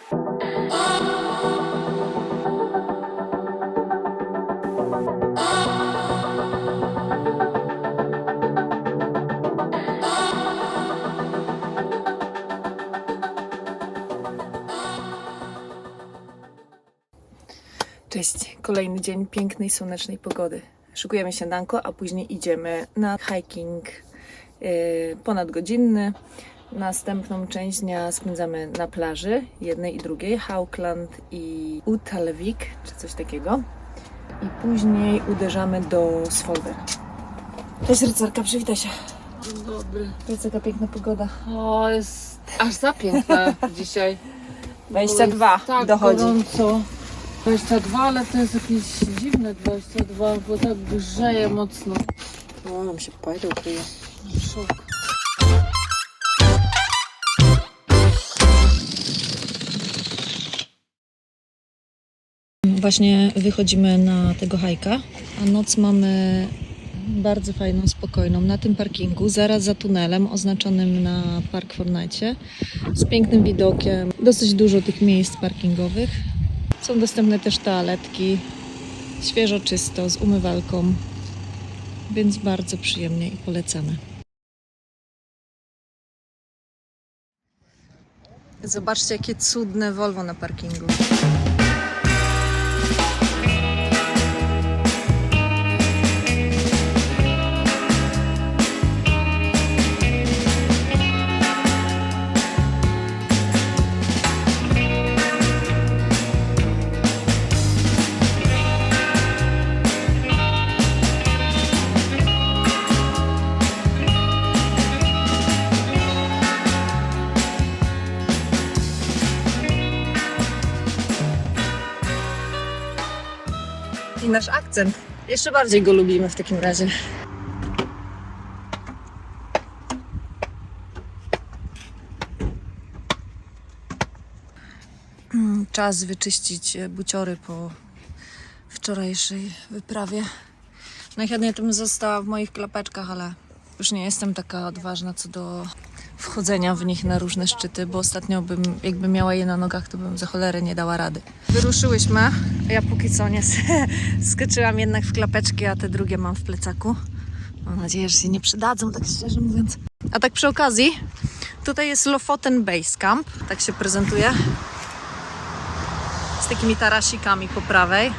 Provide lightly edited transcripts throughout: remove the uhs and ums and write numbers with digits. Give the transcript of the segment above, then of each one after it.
Cześć, kolejny dzień pięknej, słonecznej pogody. Szykujemy śniadanko, a później idziemy na hiking ponadgodzinny. Następną część dnia spędzamy na plaży, jednej i drugiej, Hauckland i Uttalevik, czy coś takiego. I później uderzamy do Svolvær. Cześć rycerka, przywitaj się. Dzień dobry. Jest taka piękna pogoda. O, jest aż za piękna dzisiaj. 22 Tak dochodzi. gorąco. 22, ale to jest jakieś dziwne 22, bo tak grzeje mocno. O, nam się pojdą kryje. Szok. Właśnie wychodzimy na tego hajka, a noc mamy bardzo fajną, spokojną na tym parkingu, zaraz za tunelem oznaczonym na Park Fortnite, z pięknym widokiem. Dosyć dużo tych miejsc parkingowych. Są dostępne też toaletki, świeżo, czysto, z umywalką, więc bardzo przyjemnie i polecamy. Zobaczcie, jakie cudne Volvo na parkingu. I nasz akcent. Jeszcze bardziej go lubimy w takim razie. Czas wyczyścić buciory po wczorajszej wyprawie. Najchętniej to bym została w moich klapeczkach, ale już nie jestem taka odważna co do wchodzenia w nich na różne szczyty, bo ostatnio jakbym miała je na nogach, to bym za cholerę nie dała rady. Wyruszyłyśmy, a ja póki co nie skoczyłam jednak w klapeczki, a te drugie mam w plecaku. Mam nadzieję, że się nie przydadzą, tak szczerze mówiąc. A tak przy okazji, tutaj jest Lofoten Base Camp, tak się prezentuje. Z takimi tarasikami po prawej.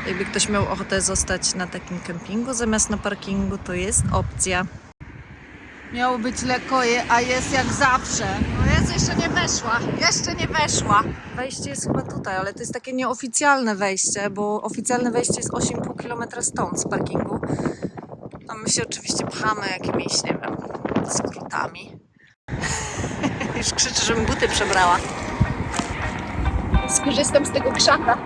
Jakby ktoś miał ochotę zostać na takim kempingu zamiast na parkingu, to jest opcja. Miało być lekko, a jest jak zawsze. No jest, jeszcze nie weszła. Jeszcze nie weszła. Wejście jest chyba tutaj, ale to jest takie nieoficjalne wejście, bo oficjalne wejście jest 8,5 km stąd z parkingu. A my się oczywiście pchamy jakimiś, nie wiem, skrótami. Już krzyczy, żebym buty przebrała. Skorzystam z tego krzaka.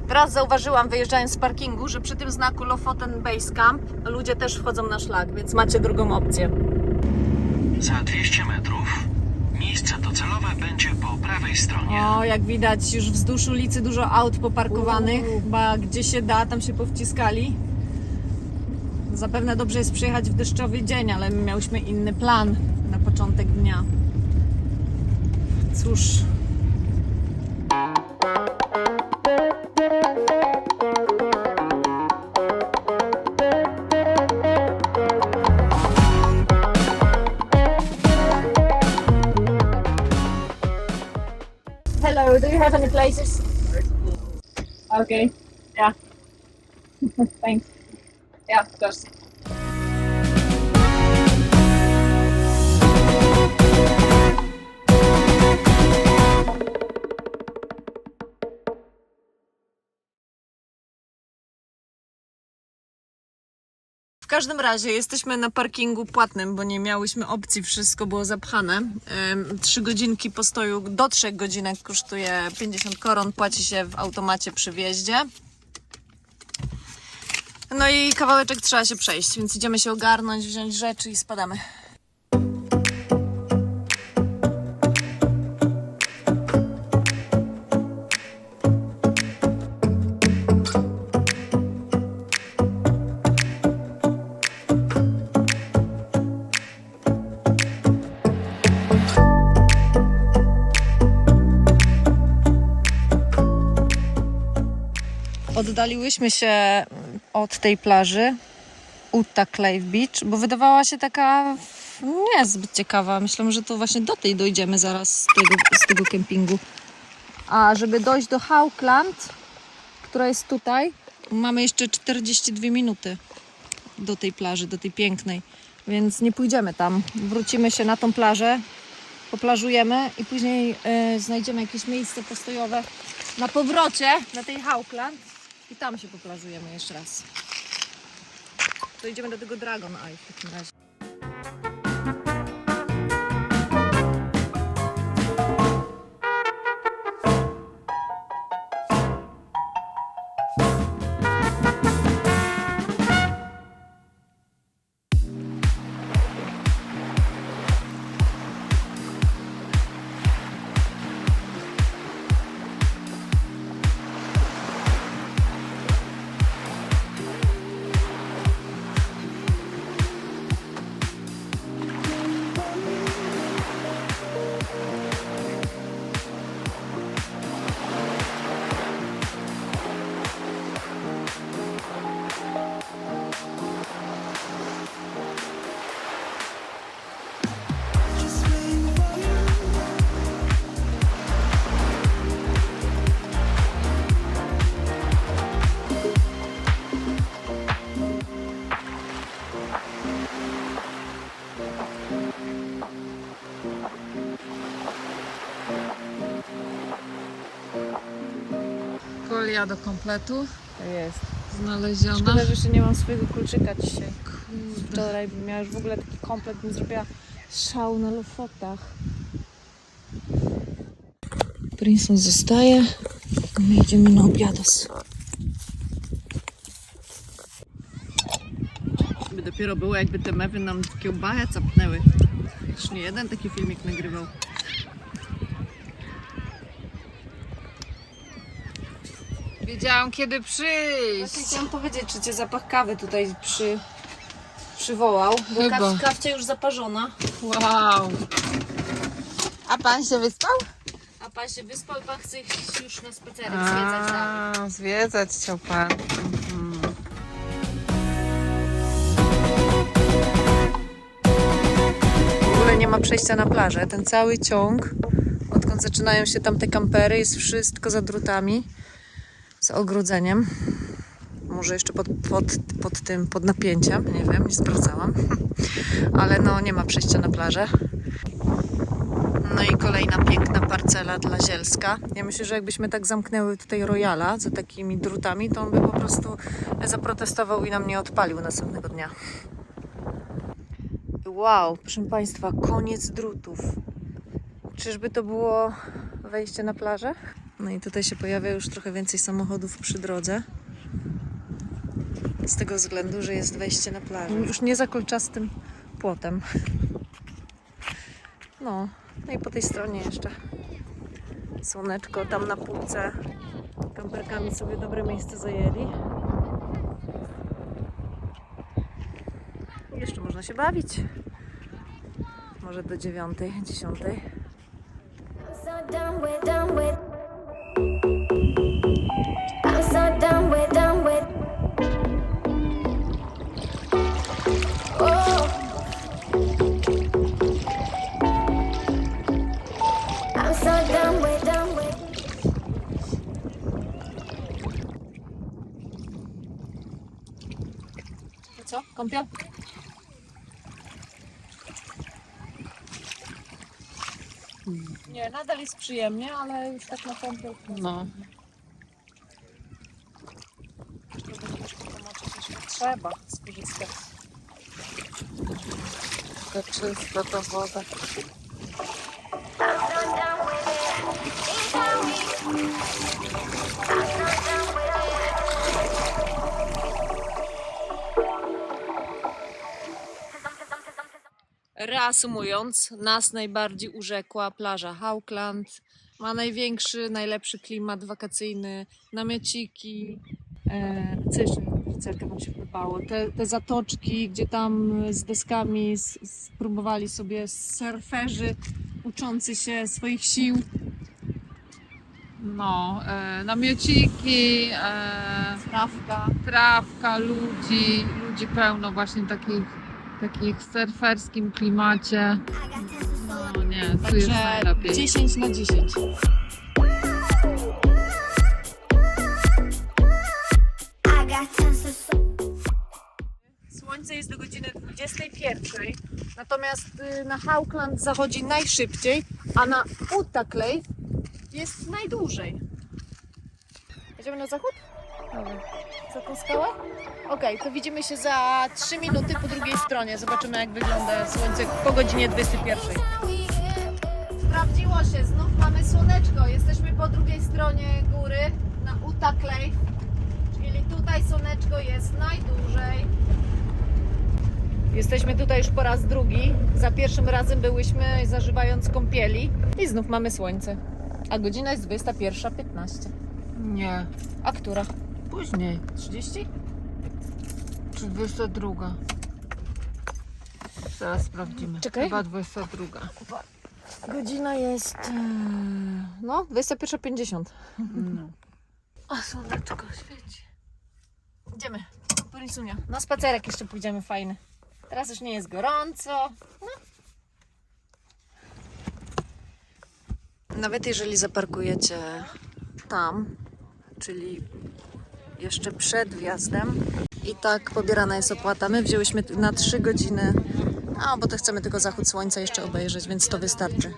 Teraz zauważyłam, wyjeżdżając z parkingu, że przy tym znaku Lofoten Base Camp ludzie też wchodzą na szlak, więc macie drugą opcję. Za 200 metrów miejsce docelowe będzie po prawej stronie. O, jak widać już wzdłuż ulicy dużo aut poparkowanych, chyba gdzie się da, tam się powciskali. Zapewne dobrze jest przyjechać w deszczowy dzień, ale my miałyśmy inny plan na początek dnia. Cóż... Hello, do you have any places? Okay, yeah. Thanks. Yeah, of course. W każdym razie jesteśmy na parkingu płatnym, bo nie miałyśmy opcji, wszystko było zapchane. 3 godzinki postoju do 3 godzinek kosztuje 50 koron, płaci się w automacie przy wjeździe. No i kawałeczek trzeba się przejść, więc idziemy się ogarnąć, wziąć rzeczy i spadamy. Oddaliłyśmy się od tej plaży Utta Clive Beach, bo wydawała się taka niezbyt ciekawa. Myślę, że to właśnie do tej dojdziemy zaraz z tego kempingu. A żeby dojść do Hauckland, która jest tutaj, mamy jeszcze 42 minuty do tej plaży, do tej pięknej. Więc nie pójdziemy tam. Wrócimy się na tą plażę, poplażujemy i później znajdziemy jakieś miejsce postojowe na powrocie na tej Hauckland i tam się poplażujemy jeszcze raz. To idziemy do tego Dragon Eye w takim razie. Folia do kompletu Jest. znaleziona. Szkoda, że jeszcze nie mam swojego kluczyka dzisiaj. Wczoraj bym miała już w ogóle taki komplet, bym zrobiła szał na Lofotach. Princeton zostaje. My idziemy na obiados. By dopiero było, jakby te mewy nam kiełbachę capnęły. Już nie jeden taki filmik nagrywał. Wiedziałam, kiedy przyjść. Właśnie chciałam powiedzieć, czy cię zapach kawy tutaj przywołał, bo Chyba. kawcia już zaparzona. Wow. A pan się wyspał? A pan się wyspał, pan chce iść już na spacerek, zwiedzać dalej. A, zwiedzać chciał pan. W ogóle nie ma przejścia na plażę. Ten cały ciąg, odkąd zaczynają się tam te kampery, jest wszystko za drutami, z ogrodzeniem. Może jeszcze pod napięciem, nie wiem, nie sprawdzałam. Ale no nie ma przejścia na plażę. No i kolejna piękna parcela dla Zielska. Ja myślę, że jakbyśmy tak zamknęły tutaj Royala za takimi drutami, to on by po prostu zaprotestował i nam nie odpalił następnego dnia. Wow, proszę Państwa, koniec drutów. Czyżby to było wejście na plażę? No i tutaj się pojawia już trochę więcej samochodów przy drodze. Z tego względu, że jest wejście na plażę. Już nie za kolczastym płotem. No i po tej stronie jeszcze słoneczko, tam na półce kamperkami sobie dobre miejsce zajęli. I jeszcze można się bawić. Może do 9, 10. So done with. I'm so done with. Oh. I'm so done with. To co? Kąpiel? Nie, nadal jest przyjemnie, ale już tak na kąpiel. No. Troszkę pomoczyć jeszcze trzeba skorzystać. To czysto to woda. I'm so done with it. Ain't got me. I'm so done with it. Reasumując, nas najbardziej urzekła plaża Hauckland. Ma największy, najlepszy klimat wakacyjny, namiociki. Co jeszcze Wiceka nam się podobało? Te zatoczki, gdzie tam z deskami spróbowali sobie surferzy uczący się swoich sił. No, namiociki, trawka, ludzi pełno właśnie takich w surferskim klimacie. No nie, tu jest Także najlepiej. 10 na 10. I got tons of Słońce jest do godziny 21, natomiast na Hauckland zachodzi najszybciej, a na Utaklej jest najdłużej. Jedziemy na zachód? Dobra. Za tą skałę? Okej, to widzimy się za 3 minuty po drugiej stronie. Zobaczymy, jak wygląda słońce po godzinie 21. Sprawdziło się, znów mamy słoneczko. Jesteśmy po drugiej stronie góry na Utaklej, czyli tutaj słoneczko jest najdłużej. Jesteśmy tutaj już po raz drugi. Za pierwszym razem byłyśmy zażywając kąpieli i znów mamy słońce. A godzina jest 21:15. Nie, A która? później. 30? Czy 22? Zaraz sprawdzimy. Czekaj. Chyba 22. Godzina jest... no, 21:50. No. A słoneczko świeci. Idziemy. Porisunia. Na spacerek jeszcze pójdziemy fajny. Teraz już nie jest gorąco. No. Nawet jeżeli zaparkujecie tam, czyli jeszcze przed wjazdem, i tak pobierana jest opłata. My wzięłyśmy na 3 godziny, bo to chcemy tylko zachód słońca jeszcze obejrzeć, więc to wystarczy.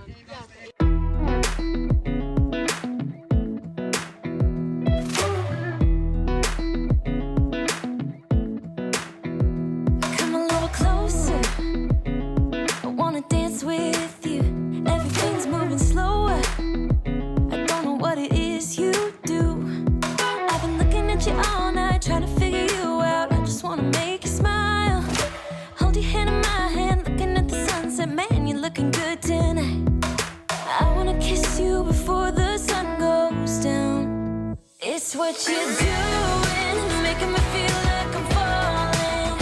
Come a little closer. I wanna dance with you. Everything's moving slower. I don't know what it is you do. I've been looking at you all night, trying to figure you out. I just wanna make you smile. Hold your hand in my hand, looking at the sunset. Man, you're looking good tonight. I wanna kiss you before the sun goes down. It's what you're doing, it's making me feel like I'm falling.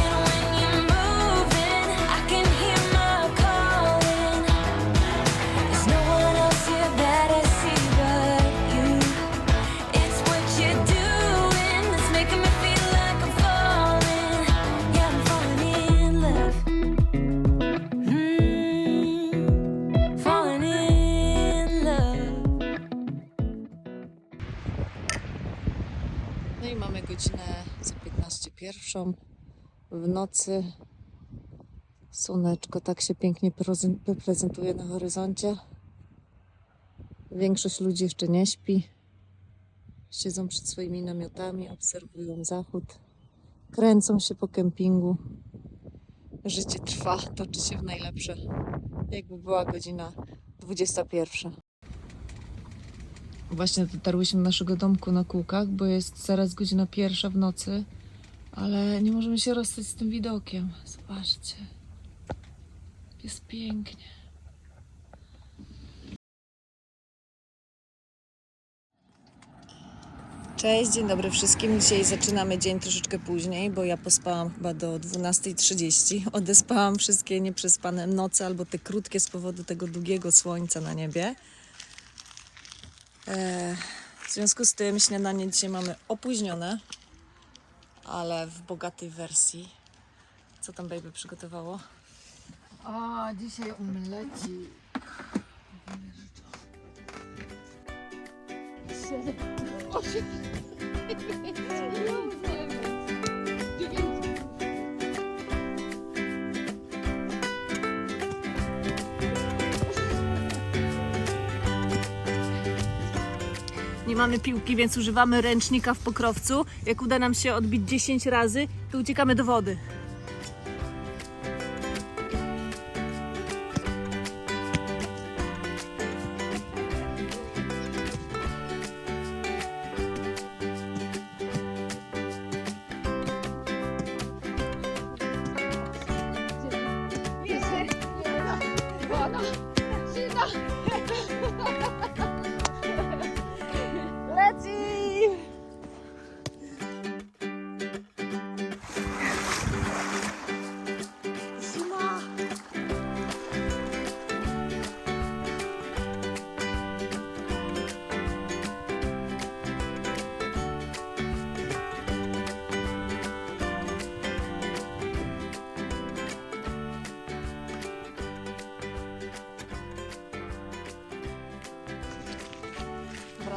And when you're moving, I can hear my calling. There's no one else here that I see but you. It's what you're doing, it's making me feel like I'm falling. Yeah, I'm falling in love. Falling in love. No i mamy godzinę za 15:01 w nocy. Słoneczko tak się pięknie prezentuje na horyzoncie. Większość ludzi jeszcze nie śpi. Siedzą przed swoimi namiotami, obserwują zachód. Kręcą się po kempingu. Życie trwa, toczy się w najlepsze. Jakby była godzina 21. Właśnie dotarłyśmy do naszego domku na kółkach, bo jest zaraz godzina 1 w nocy, ale nie możemy się rozstać z tym widokiem. Zobaczcie. Jest pięknie. Cześć, dzień dobry wszystkim. Dzisiaj zaczynamy dzień troszeczkę później, bo ja pospałam chyba do 12:30. Odespałam wszystkie nieprzespane noce albo te krótkie z powodu tego długiego słońca na niebie. W związku z tym śniadanie dzisiaj mamy opóźnione, ale w bogatej wersji. Co tam baby przygotowało? A, dzisiaj omleci. Nie mamy piłki, więc używamy ręcznika w pokrowcu. Jak uda nam się odbić 10 razy, to uciekamy do wody.